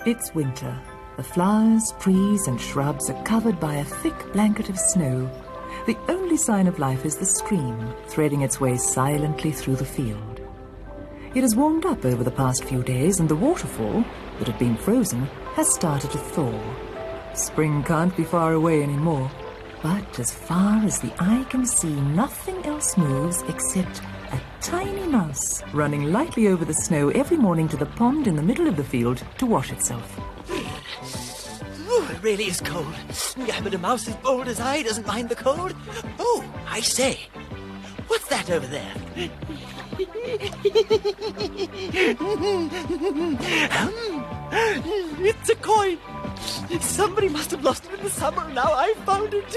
It's winter. The flowers, trees and shrubs are covered by a thick blanket of snow. The only sign of life is the stream, threading its way silently through the field. It has warmed up over the past few days, and the waterfall, that had been frozen, has started to thaw. Spring can't be far away anymore, but as far as the eye can see, nothing else moves except a tiny mouse running lightly over the snow every morning to the pond in the middle of the field to wash itself. Ooh, it really is cold. Yeah, but a mouse as bold as I doesn't mind the cold. Oh, I say, what's that over there? It's a coin. Somebody must have lost it in the summer, and now I found it.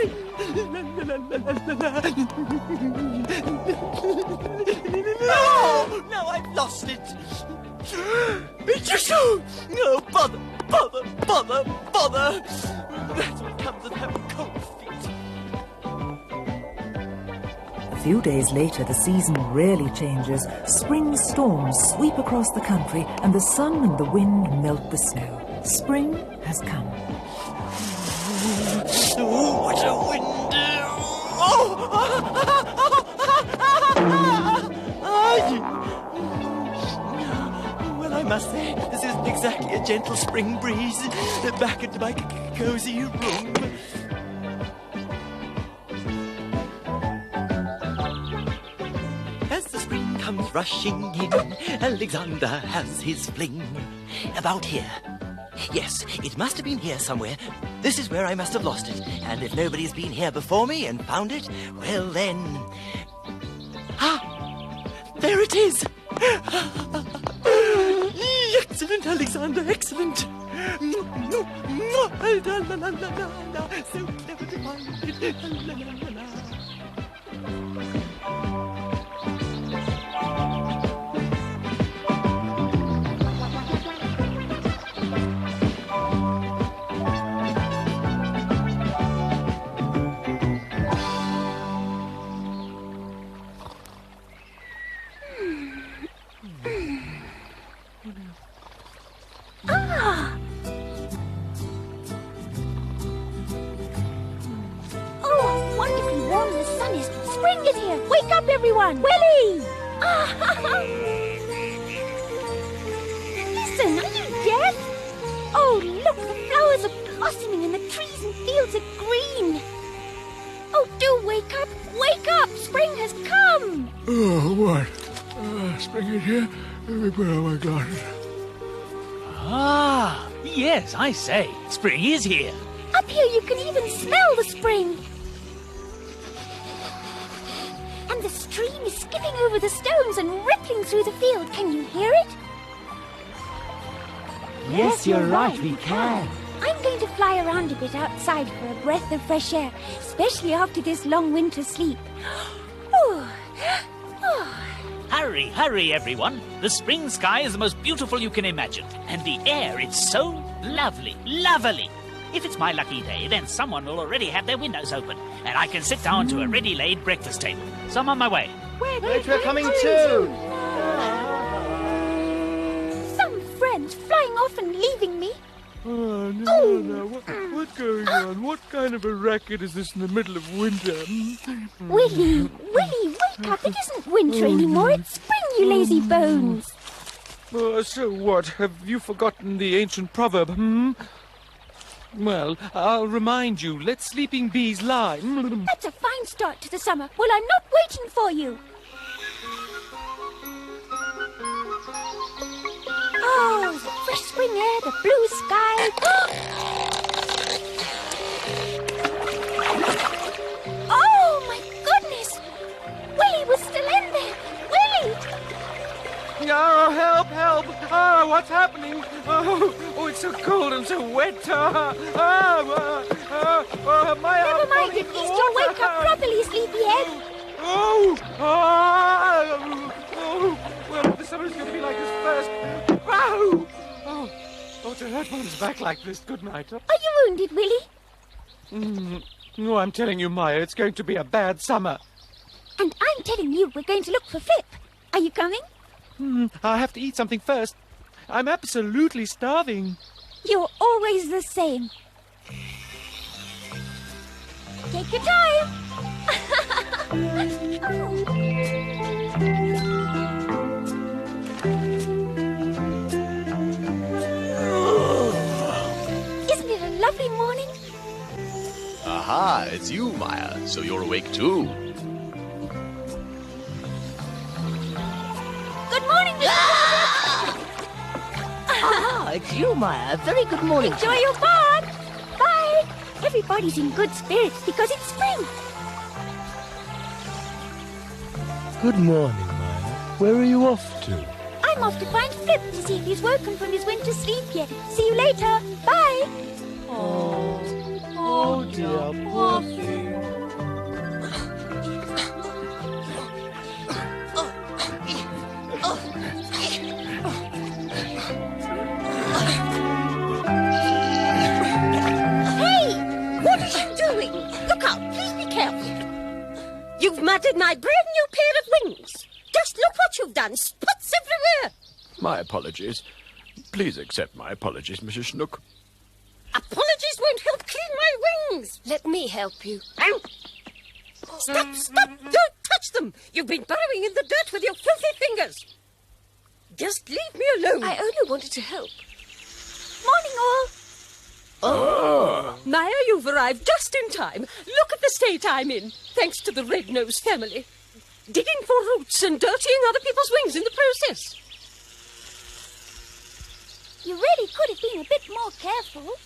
No, now I've lost it. Oh, bother, bother, bother, bother. That's what comes of having cold feet. A few days later, the season really changes. Spring storms sweep across the country, and the sun and the wind melt the snow. Spring has come. Oh, what a wind! Well, I must say, this isn't exactly a gentle spring breeze. Back into my cozy room. As the spring comes rushing in, Alexander has his fling. About here. Yes, it must have been here somewhere. This is where I must have lost it. And if nobody's been here before me and found it, well then... Ah! There it is! Excellent, Alexander, excellent! So clever to find it! Everyone! Willie! Listen, are you deaf? Oh, look, the flowers are blossoming and the trees and fields are green. Oh, do wake up! Wake up! Spring has come! Oh, what? Spring is here? Let me put on my glasses. Ah, yes, I say, spring is here. Up here you can even smell the spring. And the stream is skipping over the stones and rippling through the field. Can you hear it? Yes, you're right, we can. I'm going to fly around a bit outside for a breath of fresh air, especially after this long winter sleep. Oh. Hurry, hurry, everyone. The spring sky is the most beautiful you can imagine. And the air, it's so lovely, lovely. If it's my lucky day, then someone will already have their windows open, and I can sit down to a ready-laid breakfast table. So I'm on my way. Wait, we're coming too! Some friends flying off and leaving me. Oh, no. What's going on? What kind of a racket is this in the middle of winter? Willie, wake up. It isn't winter anymore. It's spring, you lazy bones. So what? Have you forgotten the ancient proverb, Well, I'll remind you. Let sleeping bees lie. That's a fine start to the summer. Well, I'm not waiting for you. Oh, the fresh spring air, the blue sky. Oh, my goodness! Willie was still in there. Willie! Oh, help! Oh, what's happening? Oh, it's so cold and so wet. My Never mind, at least you'll wake up properly, sleepyhead. Well, the summer's going to be like this first. Oh, to hurt one's back like this. Good night. Are you wounded, Willie? No, I'm telling you, Maya, it's going to be a bad summer. And I'm telling you, we're going to look for Flip. Are you coming? I have to eat something first. I'm absolutely starving. You're always the same. Take your time. Isn't it a lovely morning? Aha, it's you, Maya. So you're awake too. Good morning, Mr. Ah, it's you, Maya. Very good morning. Enjoy your bath. Bye. Everybody's in good spirits because it's spring. Good morning, Maya. Where are you off to? I'm off to find Flip to see if he's woken from his winter sleep yet. See you later. Bye. Oh dear, poor thing. What are you doing? Look out, please be careful. You've matted my brand new pair of wings. Just look what you've done. Spots everywhere. My apologies. Please accept my apologies, Mrs. Snook. Apologies won't help clean my wings. Let me help you. Stop, stop. Don't touch them. You've been burrowing in the dirt with your filthy fingers. Just leave me alone. I only wanted to help. Morning, all. Maya, you've arrived just in time. Look at the state I'm in, thanks to the red-nosed family. Digging for roots and dirtying other people's wings in the process. You really could have been a bit more careful.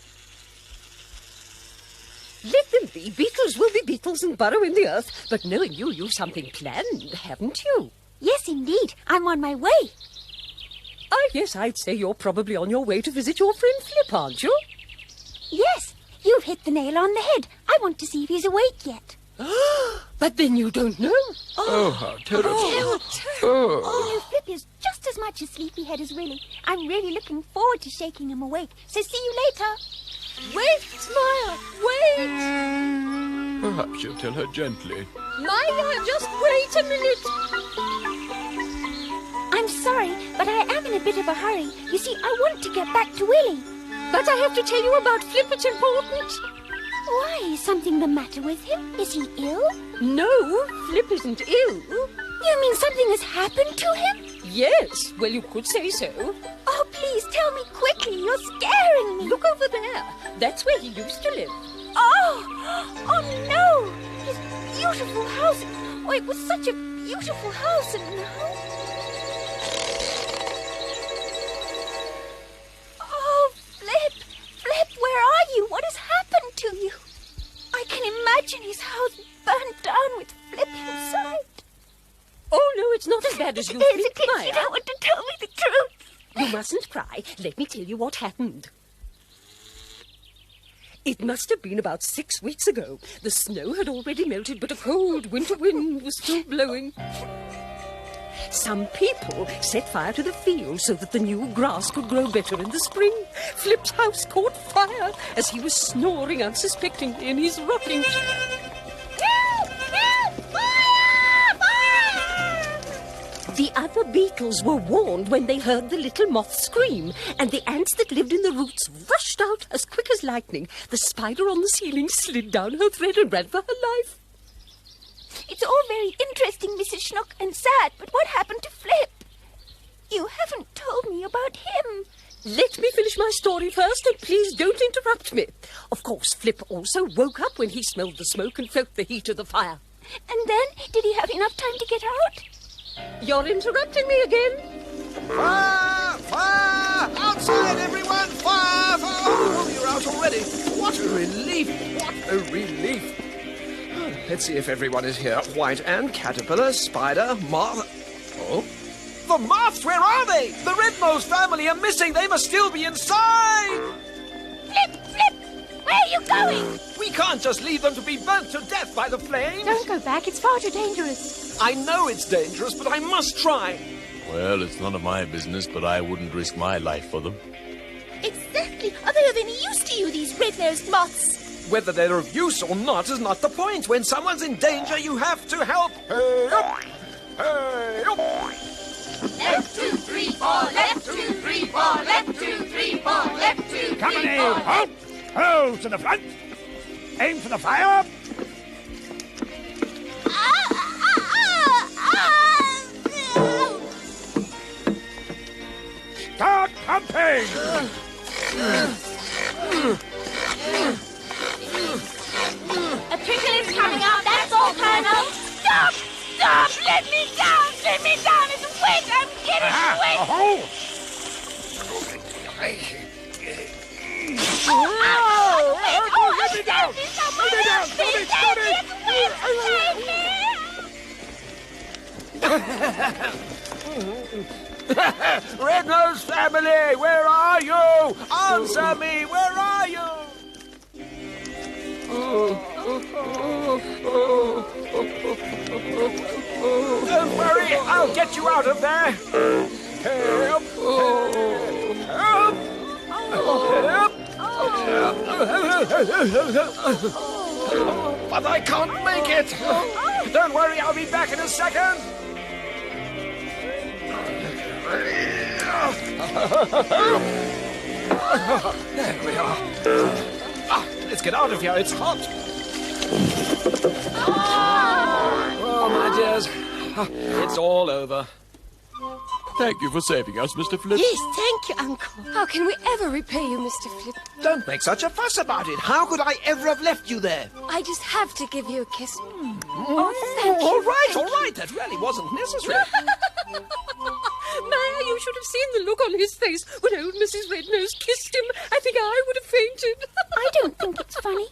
Let them be. Beetles will be beetles and burrow in the earth. But knowing you, you've something planned, haven't you? Yes, indeed. I'm on my way. Yes, I'd say you're probably on your way to visit your friend Flip, aren't you? Yes, you've hit the nail on the head. I want to see if he's awake yet. But then you don't know. Oh, how terrible. You know, Flip is just as much a sleepyhead as Willy. I'm really looking forward to shaking him awake. So see you later. Wait, Maya, wait. Perhaps you'll tell her gently. Maya, just wait a minute. I'm sorry, but I am in a bit of a hurry. You see, I want to get back to Willy. But I have to tell you about Flip. It's important. Why? Is something the matter with him? Is he ill? No, Flip isn't ill. You mean something has happened to him? Yes, well, you could say so. Oh, please tell me quickly. You're scaring me. Look over there. That's where he used to live. Oh no! His beautiful house. Oh, it was such a beautiful house, and now... Oh, Flip! Flip, where are you? What has happened to you? I can imagine his house burnt down with Flip inside. Oh, no, it's not as bad as you Yes, think, it is. Maya. You don't want to tell me the truth. You mustn't cry. Let me tell you what happened. It must have been about 6 weeks ago. The snow had already melted, but a cold winter wind was still blowing. Some people set fire to the field so that the new grass could grow better in the spring. Flip's house caught fire as he was snoring unsuspectingly in his rocking chair. Help! Help! Fire! Fire! The other beetles were warned when they heard the little moth scream, and the ants that lived in the roots rushed out as quick as lightning. The spider on the ceiling slid down her thread and ran for her life. It's all very interesting, Mrs. Snook, and sad, but what happened to Flip? You haven't told me about him. Let me finish my story first, and please don't interrupt me. Of course, Flip also woke up when he smelled the smoke and felt the heat of the fire. And then, did he have enough time to get out? You're interrupting me again. Fire! Fire! Outside, everyone! Fire! Fire! Oh, you're out already. What a relief! What a relief! Let's see if everyone is here. White ant, caterpillar, spider, moth... Oh? The moths! Where are they? The red-nosed family are missing. They must still be inside! Flip! Flip! Where are you going? We can't just leave them to be burnt to death by the flames. Don't go back. It's far too dangerous. I know it's dangerous, but I must try. Well, it's none of my business, but I wouldn't risk my life for them. Exactly. Are they of any use to you, these red-nosed moths? Whether they're of use or not is not the point. When someone's in danger, you have to help. Hey up! Hey up! 1, 2, 3. 3, 4, left 2, 3, 4, left 2, 3, 4, left 2, 3, 4. Company, halt! Ho to the front! Aim for the fire! Start pumping! A trickle is coming out, that's all, Colonel. Stop! Stop! Let me down! Let me down! It's wet! I'm getting wet! Let me down! Let me down! Red-Nosed family, where are you? Answer me, where are you? Don't worry, I'll get you out of there. Help! Help! Help! But I can't make it. Don't worry, I'll be back in a second. There we are. Let's get out of here. It's hot. Oh, my dears. It's all over. Thank you for saving us, Mr. Flip. Yes, thank you, Uncle. How can we ever repay you, Mr. Flip? Don't make such a fuss about it. How could I ever have left you there? I just have to give you a kiss. All right. That really wasn't necessary. Maya, you should have seen the look on his face when old Mrs. Red-Nose kissed him. I think I would have fainted. I don't think it's funny.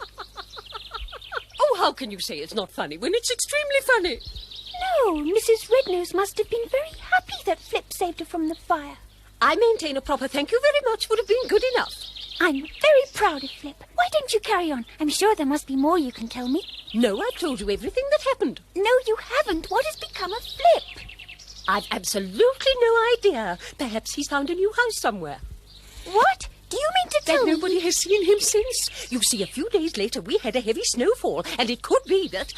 Oh, how can you say it's not funny when it's extremely funny? No, Mrs. Rednose must have been very happy that Flip saved her from the fire. I maintain a proper thank you very much would have been good enough. I'm very proud of Flip. Why don't you carry on? I'm sure there must be more you can tell me. No, I've told you everything that happened. No, you haven't. What has become of Flip? I've absolutely no idea. Perhaps he's found a new house somewhere. What? Do you mean to tell me? Nobody has seen him since. You see, a few days later we had a heavy snowfall, and it could be that...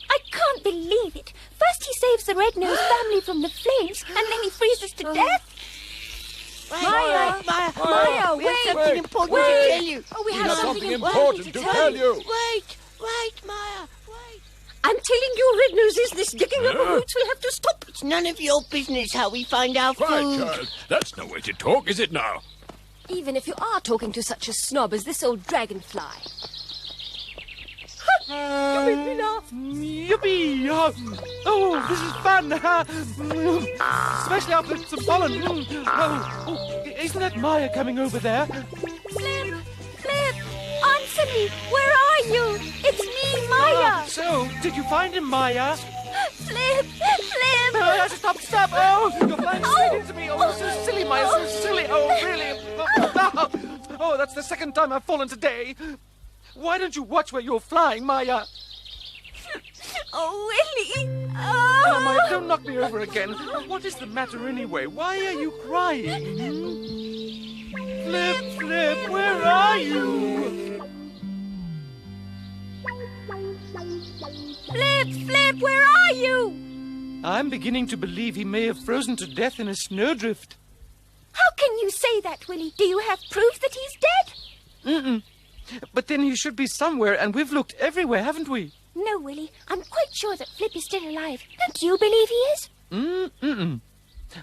I can't believe it. First he saves the Red-Nose family from the flames, and then he freezes to death. Maya, we have something important to tell you. Oh, we We have something important to tell you. Wait, Maya, wait. I'm telling you, Red-Noses, this digging up of roots will have to stop. It's none of your business how we find our Quiet, food. child. That's no way to talk, is it now? Even if you are talking to such a snob as this old dragonfly. You made me laugh. Yippee! Oh, this is fun! Especially after some pollen. Oh, isn't that Maya coming over there? Flip! Flip! Answer me! Where are you? It's me, Maya! So, did you find him, Maya? Flip! Flip! Stop! Oh, you're flying straight into me. Oh, so silly, Maya, so silly. Oh, really? Oh, that's the second time I've fallen today. Why don't you watch where you're flying, Maya? Oh, Willie! Oh, Maya, don't knock me over again. What is the matter anyway? Why are you crying? Flip, where are you? Flip, where are you? I'm beginning to believe he may have frozen to death in a snowdrift. How can you say that, Willie? Do you have proof that he's dead? But then he should be somewhere, and we've looked everywhere, haven't we? No, Willie. I'm quite sure that Flip is still alive. Don't you believe he is?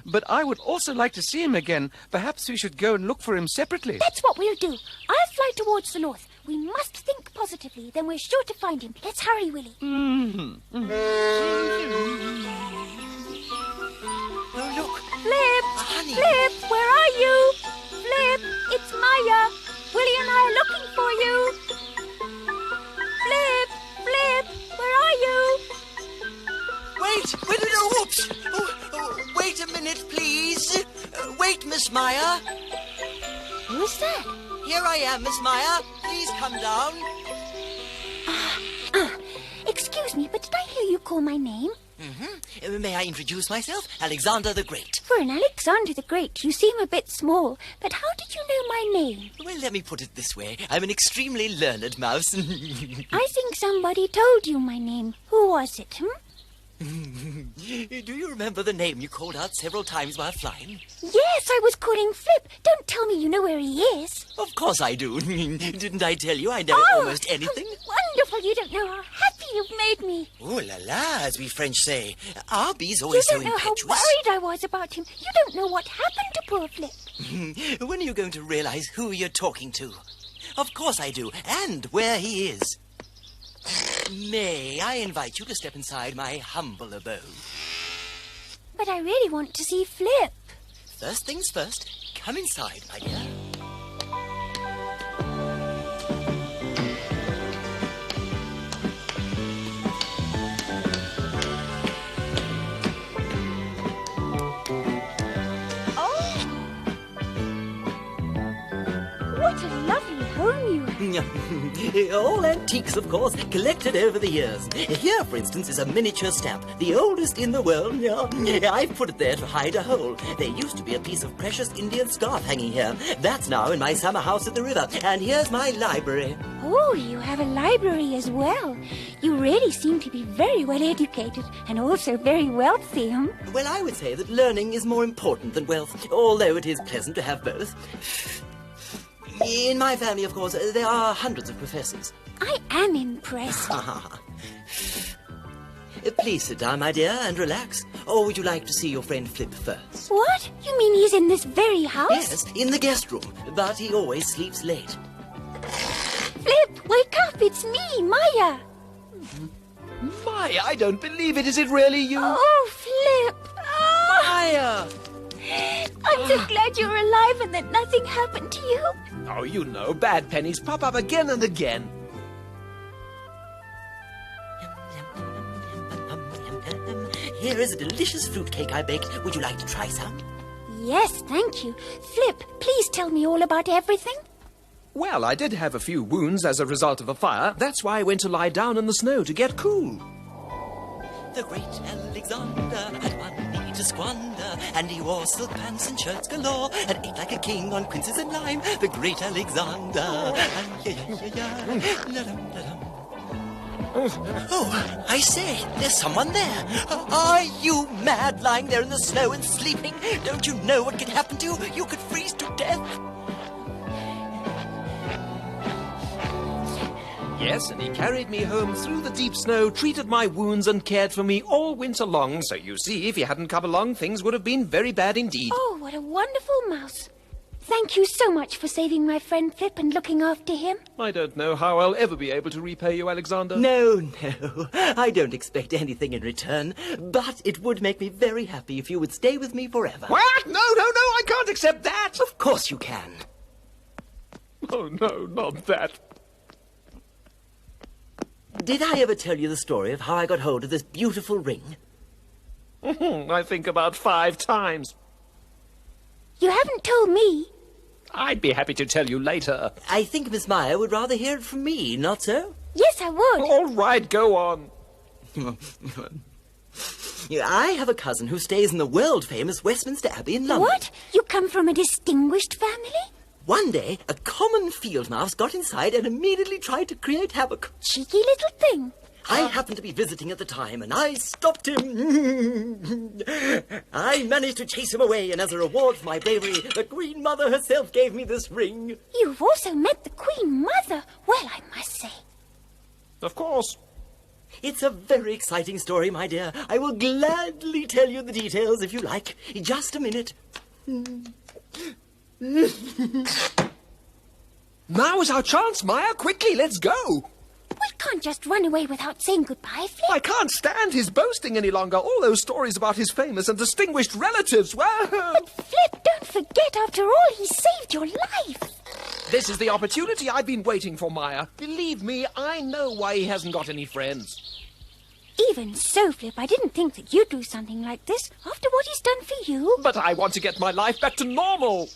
But I would also like to see him again. Perhaps we should go and look for him separately. That's what we'll do. I'll fly towards the north. We must think positively. Then we're sure to find him. Let's hurry, Willie. Oh, look. Flip! Honey. Flip, where are you? Flip, it's Maya. Willie and I are looking for you. Flip, where are you? Wait, no, whoops. Wait a minute, please. Wait, Miss Maya. Who's that? Here I am, Miss Maya. Please come down. Excuse me, but did I hear you call my name? May I introduce myself? Alexander the Great. For an Alexander the Great, you seem a bit small. But how did you know my name? Well, let me put it this way. I'm an extremely learned mouse. I think somebody told you my name. Who was it, Do you remember the name you called out several times while flying? Yes, I was calling Flip. Don't tell me you know where he is. Of course I do. Didn't I tell you I know almost anything? Wonderful. You don't know how happy you've made me. Oh la la, as we French say. Our bee's always so You don't know how impetuous. worried I was about him. You don't know what happened to poor Flip. When are you going to realize who you're talking to? Of course I do, and where he is. May I invite you to step inside my humble abode? But I really want to see Flip. First things first, come inside, my dear. What a lovely home you have. All antiques, of course, collected over the years. Here, for instance, is a miniature stamp, the oldest in the world. I've put it there to hide a hole. There used to be a piece of precious Indian scarf hanging here. That's now in my summer house at the river. And here's my library. Oh, you have a library as well. You really seem to be very well educated and also very wealthy, huh? Well, I would say that learning is more important than wealth, although it is pleasant to have both. In my family, of course, there are hundreds of professors. I am impressed. Please sit down, my dear, and relax. Or would you like to see your friend Flip first? What? You mean he's in this very house? Yes, in the guest room, but he always sleeps late. Flip, wake up! It's me, Maya. Maya, I don't believe it. Is it really you? Oh, Flip! Oh. Maya! I'm so glad you're alive and that nothing happened to you. Oh, you know, bad pennies pop up again and again. Here is a delicious fruitcake I baked. Would you like to try some? Yes, thank you. Flip, please tell me all about everything. Well, I did have a few wounds as a result of a fire. That's why I went to lie down in the snow to get cool. The great Alexander had money to squander, and he wore silk pants and shirts galore, and ate like a king on quinces and lime. The great Alexander. Oh, I say, there's someone there. Are you mad, lying there in the snow and sleeping? Don't you know what could happen to you? You could freeze to death. Yes, and he carried me home through the deep snow, treated my wounds, and cared for me all winter long. So you see, if he hadn't come along, things would have been very bad indeed. Oh, what a wonderful mouse. Thank you so much for saving my friend Flip and looking after him. I don't know how I'll ever be able to repay you, Alexander. No, I don't expect anything in return, but it would make me very happy if you would stay with me forever. What? No, I can't accept that. Of course you can. Oh, no, not that. Did I ever tell you the story of how I got hold of this beautiful ring? I think about 5 times. You haven't told me. I'd be happy to tell you later. I think Miss Meyer would rather hear it from me, not so? Yes, I would. All right, go on. I have a cousin who stays in the world-famous Westminster Abbey in London. What? You come from a distinguished family? One day, a common field mouse got inside and immediately tried to create havoc. Cheeky little thing. I happened to be visiting at the time, and I stopped him. I managed to chase him away, and as a reward for my bravery, the Queen Mother herself gave me this ring. You've also met the Queen Mother. Well, I must say. Of course. It's a very exciting story, my dear. I will gladly tell you the details if you like. Just a minute. Now is our chance, Maya. Quickly, let's go. We can't just run away without saying goodbye, Flip. I can't stand his boasting any longer. All those stories about his famous and distinguished relatives. Well, But Flip, don't forget, after all, he saved your life. this is the opportunity I've been waiting for, Maya. Believe me, I know why he hasn't got any friends. Even so, Flip, I didn't think that you'd do something like this after what he's done for you. But I want to get my life back to normal.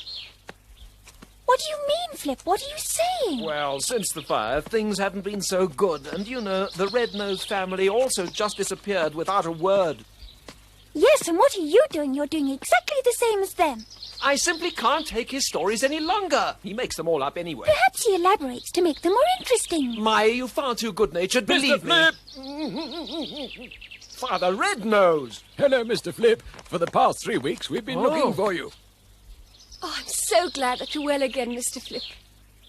What do you mean, Flip? What are you saying? Well, since the fire, things haven't been so good. And, you know, the Red-Nosed family also just disappeared without a word. Yes, and what are you doing? You're doing exactly the same as them. I simply can't take his stories any longer. He makes them all up anyway. Perhaps he elaborates to make them more interesting. Maya, you're far too good-natured, believe me. Father Rednose! Hello, Mr. Flip. For the past 3 weeks, we've been looking for you. Oh, I'm so glad that you're well again, Mr. Flip.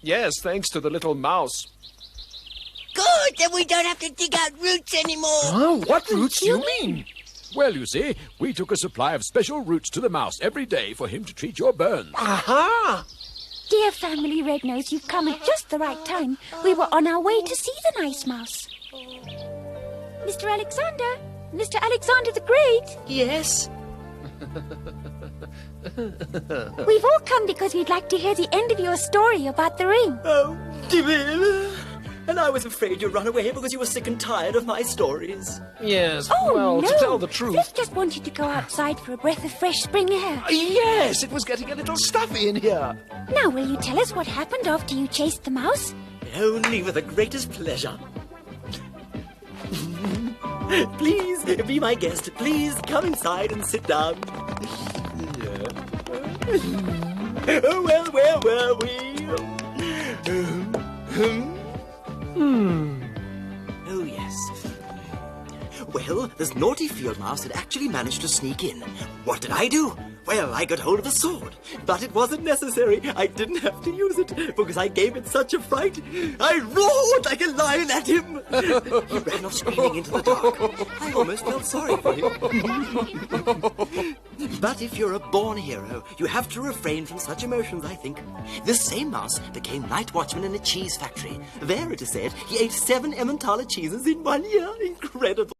Yes, thanks to the little mouse. Good, then we don't have to dig out roots anymore. Oh, what roots do you mean? Well, you see, we took a supply of special roots to the mouse every day for him to treat your burns. Aha! Dear Family Rednose, you've come at just the right time. We were on our way to see the nice mouse. Mr. Alexander! Mr. Alexander the Great! Yes? We've all come because we'd like to hear the end of your story about the ring. Oh, dear. And I was afraid you'd run away because you were sick and tired of my stories. Yes, Oh, well, no. to tell the truth... Flip just wanted to go outside for a breath of fresh spring air. Yes, it was getting a little stuffy in here. Now, will you tell us what happened after you chased the mouse? Only with the greatest pleasure. Please, be my guest. Please come inside and sit down. Oh, well, where were we? Oh, yes. Well, this naughty field mouse had actually managed to sneak in. What did I do? Well, I got hold of a sword. But it wasn't necessary. I didn't have to use it because I gave it such a fright. I roared like a lion at him. He ran off screaming into the dark. I almost felt sorry for him. But if you're a born hero, you have to refrain from such emotions, I think. This same mouse became night watchman in a cheese factory. There, it is said, he ate 7 Emmentaler cheeses in 1 year. Incredible.